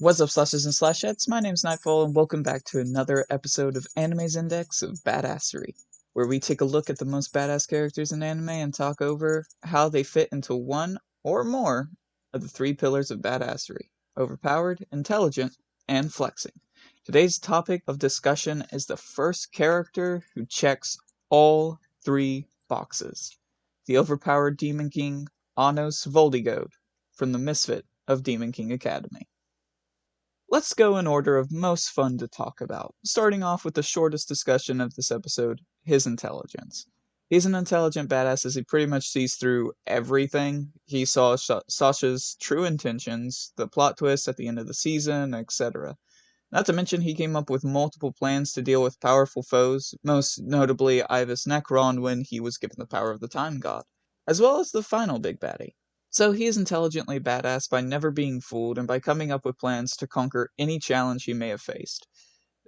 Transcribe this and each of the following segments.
What's up, slashes and slashettes? My name's Nightfall, and welcome back to another episode of Anime's Index of Badassery, where we take a look at the most badass characters in anime and talk over how they fit into one or more of the three pillars of badassery: overpowered, intelligent, and flexing. Today's topic of discussion is the first character who checks all three boxes: the overpowered Demon King, Anos Voldigoad, from the Misfit of Demon King Academy. Let's go in order of most fun to talk about, starting off with the shortest discussion of this episode: his intelligence. He's an intelligent badass as he pretty much sees through everything. He saw Sasha's true intentions, the plot twist at the end of the season, etc. Not to mention he came up with multiple plans to deal with powerful foes, most notably Ivus Necron when he was given the power of the Time God, as well as the final big baddie. So he is intelligently badass by never being fooled and by coming up with plans to conquer any challenge he may have faced.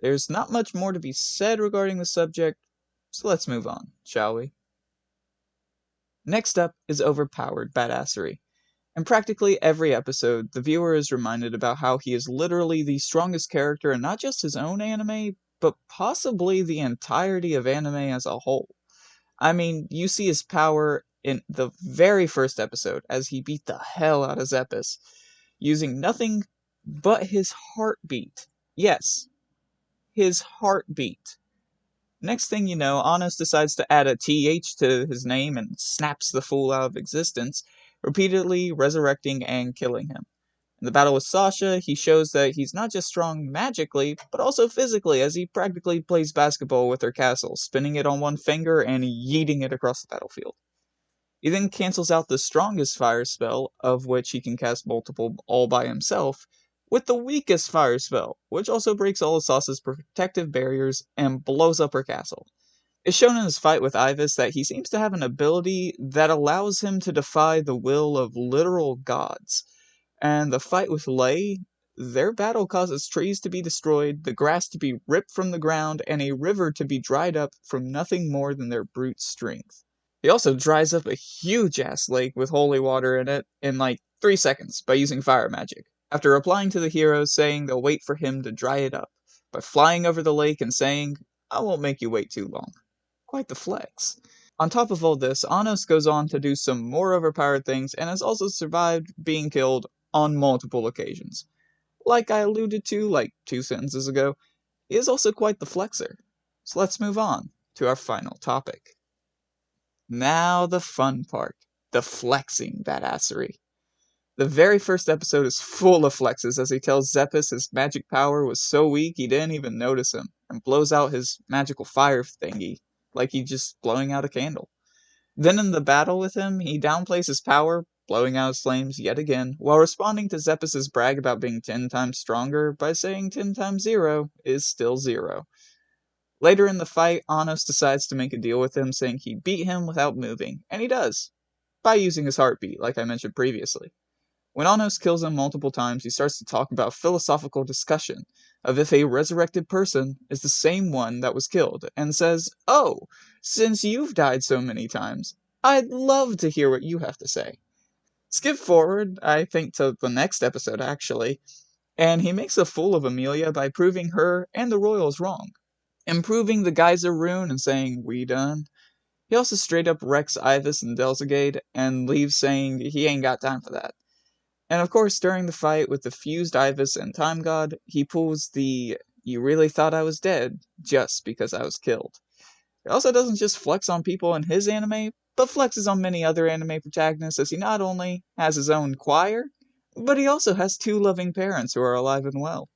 There's not much more to be said regarding the subject, so let's move on, shall we? Next up is overpowered badassery. In practically every episode, the viewer is reminded about how he is literally the strongest character in not just his own anime, but possibly the entirety of anime as a whole. I mean, you see his power in the very first episode as he beat the hell out of Zeppis, using nothing but his heartbeat. Yes, his heartbeat. Next thing you know, Anos decides to add a TH to his name and snaps the fool out of existence, repeatedly resurrecting and killing him. In the battle with Sasha, he shows that he's not just strong magically, but also physically, as he practically plays basketball with her castle, spinning it on one finger and yeeting it across the battlefield. He then cancels out the strongest fire spell, of which he can cast multiple all by himself, with the weakest fire spell, which also breaks all of Sasha's protective barriers and blows up her castle. It's shown in his fight with Ivus that he seems to have an ability that allows him to defy the will of literal gods. And the fight with Lei, their battle causes trees to be destroyed, the grass to be ripped from the ground, and a river to be dried up from nothing more than their brute strength. He also dries up a huge ass lake with holy water in it in like 3 seconds by using fire magic, after replying to the heroes saying they'll wait for him to dry it up, by flying over the lake and saying, "I won't make you wait too long." Quite the flex. On top of all this, Anos goes on to do some more overpowered things and has also survived being killed on multiple occasions. Like I alluded to like 2 sentences ago, he is also quite the flexer. So let's move on to our final topic. Now the fun part, the flexing badassery. The very first episode is full of flexes as he tells Zeppis his magic power was so weak he didn't even notice him, and blows out his magical fire thingy, like he's just blowing out a candle. Then in the battle with him, he downplays his power, blowing out his flames yet again, while responding to Zeppis' brag about being 10 times stronger by saying 10 times 0 is still 0. Later in the fight, Anos decides to make a deal with him, saying he beat him without moving, and he does, by using his heartbeat, like I mentioned previously. When Anos kills him multiple times, he starts to talk about philosophical discussion of if a resurrected person is the same one that was killed, and says, "Oh, since you've died so many times, I'd love to hear what you have to say." Skip forward, I think, to the next episode actually, and he makes a fool of Amelia by proving her and the royals wrong, improving the geyser rune and saying, "We done." He also straight up wrecks Ivus and Delzagade and leaves saying he ain't got time for that. And of course, during the fight with the fused Ivus and Time God, he pulls the "you really thought I was dead just because I was killed." He also doesn't just flex on people in his anime, but flexes on many other anime protagonists as he not only has his own choir, but he also has 2 loving parents who are alive and well.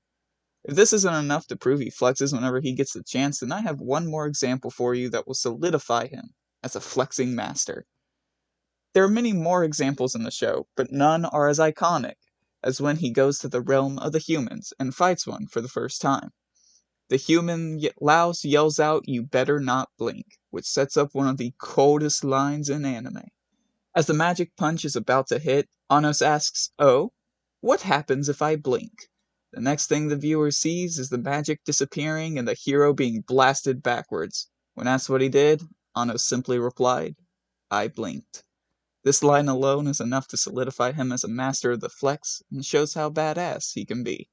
If this isn't enough to prove he flexes whenever he gets the chance, then I have one more example for you that will solidify him as a flexing master. There are many more examples in the show, but none are as iconic as when he goes to the realm of the humans and fights one for the first time. The human Laos yells out, "You better not blink," which sets up one of the coldest lines in anime. As the magic punch is about to hit, Anos asks, "Oh, what happens if I blink?" The next thing the viewer sees is the magic disappearing and the hero being blasted backwards. When asked what he did, Anos simply replied, "I blinked." This line alone is enough to solidify him as a master of the flex and shows how badass he can be.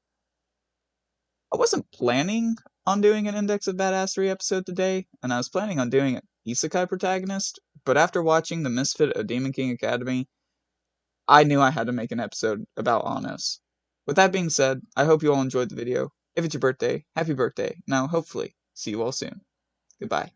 I wasn't planning on doing an Index of Badassery episode today, and I was planning on doing an isekai protagonist, but after watching The Misfit of Demon King Academy, I knew I had to make an episode about Anos. With that being said, I hope you all enjoyed the video. If it's your birthday, happy birthday. Now, hopefully, see you all soon. Goodbye.